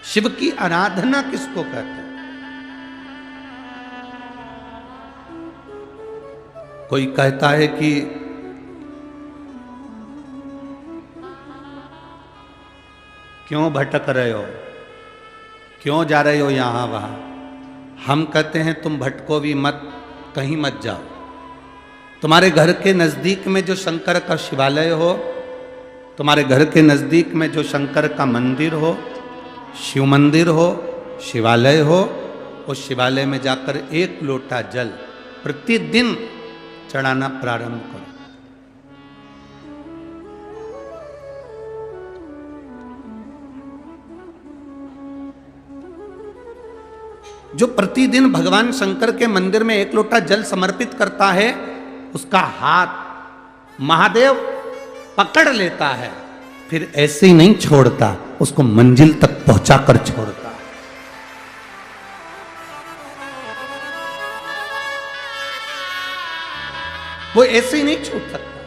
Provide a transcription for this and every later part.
शिव की आराधना किसको कहते हैं? कोई कहता है कि क्यों भटक रहे हो, क्यों जा रहे हो यहां वहां। हम कहते हैं तुम भटको भी मत, कहीं मत जाओ। तुम्हारे घर के नजदीक में जो शंकर का शिवालय हो, तुम्हारे घर के नजदीक में जो शंकर का मंदिर हो, शिव मंदिर हो, शिवालय हो, उस शिवालय में जाकर एक लोटा जल प्रतिदिन चढ़ाना प्रारंभ करो। जो प्रतिदिन भगवान शंकर के मंदिर में एक लोटा जल समर्पित करता है, उसका हाथ महादेव पकड़ लेता है, फिर ऐसे ही नहीं छोड़ता, उसको मंजिल तक पहुंचाकर छोड़ता है। वो ऐसे ही नहीं छूट सकता।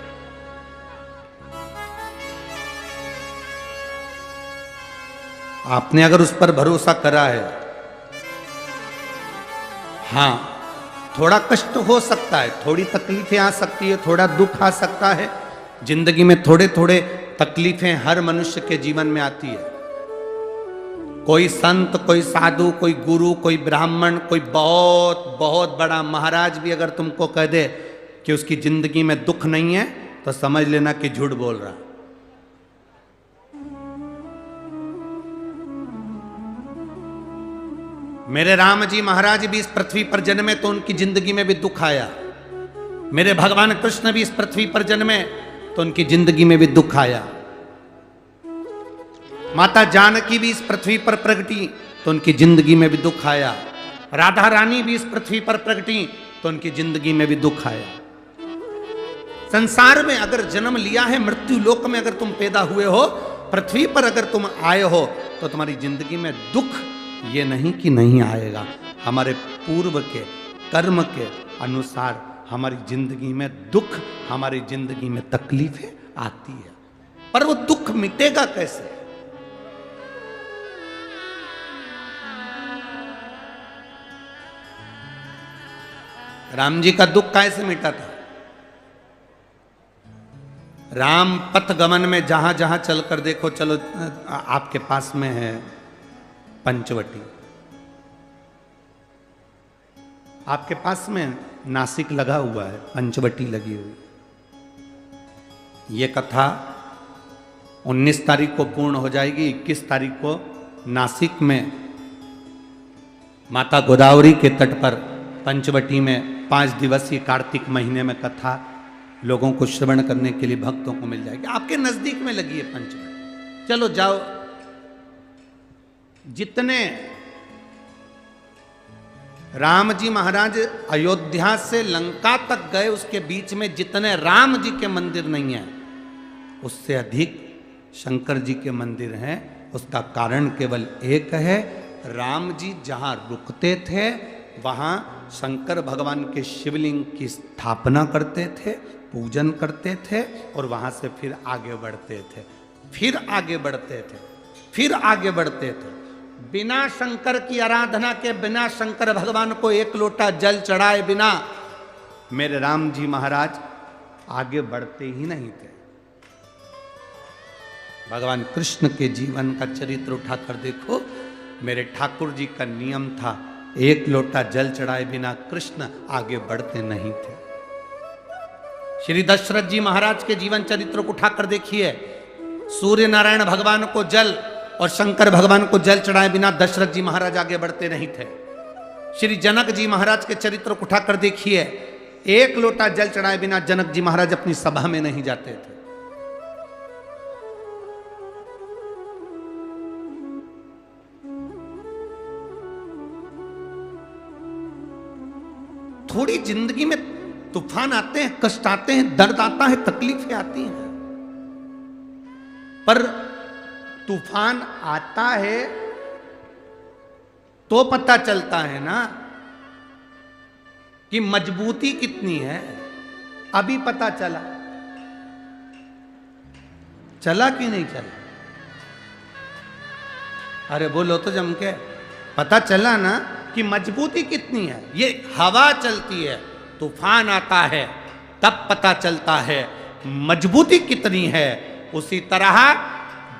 आपने अगर उस पर भरोसा करा है, हां थोड़ा कष्ट हो सकता है, थोड़ी तकलीफें आ सकती है, थोड़ा दुख आ सकता है, जिंदगी में थोड़े थोड़े तकलीफें हर मनुष्य के जीवन में आती है। कोई संत, कोई साधु, कोई गुरु, कोई ब्राह्मण, कोई बहुत बहुत बड़ा महाराज भी अगर तुमको कह दे कि उसकी जिंदगी में दुख नहीं है, तो समझ लेना कि झूठ बोल रहा। मेरे राम जी महाराज भी इस पृथ्वी पर जन्मे तो उनकी जिंदगी में भी दुख आया। मेरे भगवान कृष्ण भी इस पृथ्वी पर जन्मे तो उनकी जिंदगी में भी दुख आया। माता जानकी भी इस पृथ्वी पर प्रगटी तो उनकी जिंदगी में भी दुख आया। राधा रानी भी इस पृथ्वी पर प्रगटी तो उनकी जिंदगी में भी दुख आया। संसार में अगर जन्म लिया है, मृत्यु लोक में अगर तुम पैदा हुए हो, पृथ्वी पर अगर तुम आए हो, तो तुम्हारी जिंदगी में दुख ये नहीं कि नहीं आएगा। हमारे पूर्व के कर्म के अनुसार हमारी जिंदगी में दुख, हमारी जिंदगी में तकलीफें आती है, पर वो दुख मिटेगा कैसे? राम जी का दुख कैसे मिटा था? राम पथ गमन में जहां जहां चलकर देखो, चलो आपके पास में है पंचवटी, आपके पास में नासिक लगा हुआ है, पंचवटी लगी हुई। ये कथा 19 तारीख को पूर्ण हो जाएगी। 21 तारीख को नासिक में माता गोदावरी के तट पर पंचवटी में 5 दिवसीय कार्तिक महीने में कथा लोगों को श्रवण करने के लिए भक्तों को मिल जाएगी। आपके नजदीक में लगी है पंचवटी, चलो जाओ। जितने राम जी महाराज अयोध्या से लंका तक गए, उसके बीच में जितने राम जी के मंदिर नहीं है, उससे अधिक शंकर जी के मंदिर हैं। उसका कारण केवल एक है, राम जी जहां रुकते थे वहां शंकर भगवान के शिवलिंग की स्थापना करते थे, पूजन करते थे, और वहां से फिर आगे बढ़ते थे, फिर आगे बढ़ते थे, फिर आगे बढ़ते थे। बिना शंकर की आराधना के, बिना शंकर भगवान को एक लोटा जल चढ़ाए बिना मेरे राम जी महाराज आगे बढ़ते ही नहीं थे। भगवान कृष्ण के जीवन का चरित्र उठाकर देखो। मेरे ठाकुर जी का नियम था, एक लोटा जल चढ़ाए बिना कृष्ण आगे बढ़ते नहीं थे। श्री दशरथ जी महाराज के जीवन चरित्र को उठाकर देखिए। सूर्य नारायण भगवान को जल और शंकर भगवान को जल चढ़ाए बिना दशरथ जी महाराज आगे बढ़ते नहीं थे। श्री जनक जी महाराज के चरित्र को उठाकर देखिए। एक लोटा जल चढ़ाए बिना जनक जी महाराज अपनी सभा में नहीं जाते थे। थोड़ी जिंदगी में तूफान आते हैं, कष्ट आते हैं, दर्द आता है, तकलीफें आती हैं, पर तूफान आता है तो पता चलता है ना कि मजबूती कितनी है। अभी पता चला, चला कि नहीं चला? अरे बोलो तो जम के। पता चला ना कि मजबूती कितनी है। ये हवा चलती है, तूफान आता है, तब पता चलता है मजबूती कितनी है। उसी तरह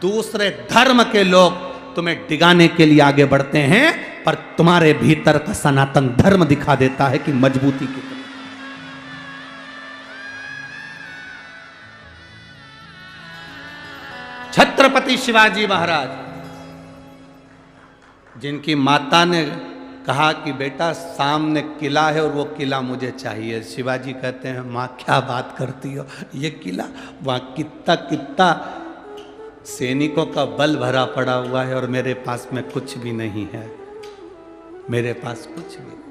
दूसरे धर्म के लोग तुम्हें डिगाने के लिए आगे बढ़ते हैं, पर तुम्हारे भीतर का सनातन धर्म दिखा देता है कि मजबूती कितनी। छत्रपति शिवाजी महाराज, जिनकी माता ने कहा कि बेटा सामने किला है और वो किला मुझे चाहिए, शिवाजी कहते हैं माँ क्या बात करती हो, ये किला वहाँ कितना कितना सैनिकों का बल भरा पड़ा हुआ है और मेरे पास में कुछ भी नहीं है, मेरे पास कुछ भी नहीं।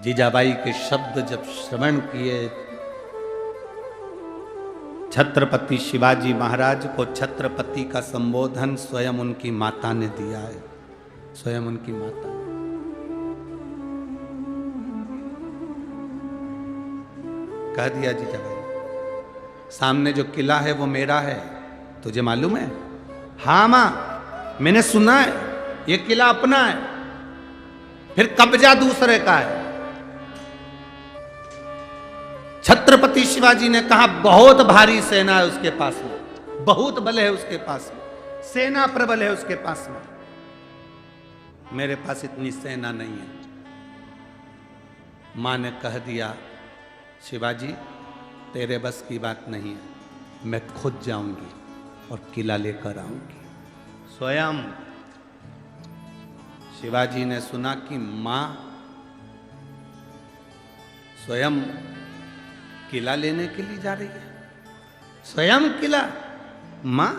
जीजाबाई के शब्द जब श्रवण किए, छत्रपति शिवाजी महाराज को छत्रपति का संबोधन स्वयं उनकी माता ने दिया है, स्वयं उनकी माता ने। कह दिया जीजाबाई, सामने जो किला है वो मेरा है, तुझे मालूम है? हाँ मां, मैंने सुना है, ये किला अपना है, फिर कब्जा दूसरे का है। छत्रपति शिवाजी ने कहा बहुत भारी सेना है उसके पास में, बहुत बल है उसके पास में, सेना प्रबल है उसके पास में, मेरे पास इतनी सेना नहीं है। मां ने कह दिया शिवाजी तेरे बस की बात नहीं है, मैं खुद जाऊंगी और किला लेकर आऊंगी। स्वयं शिवाजी ने सुना कि मां स्वयं किला लेने के लिए जा रही है, स्वयं किला। मां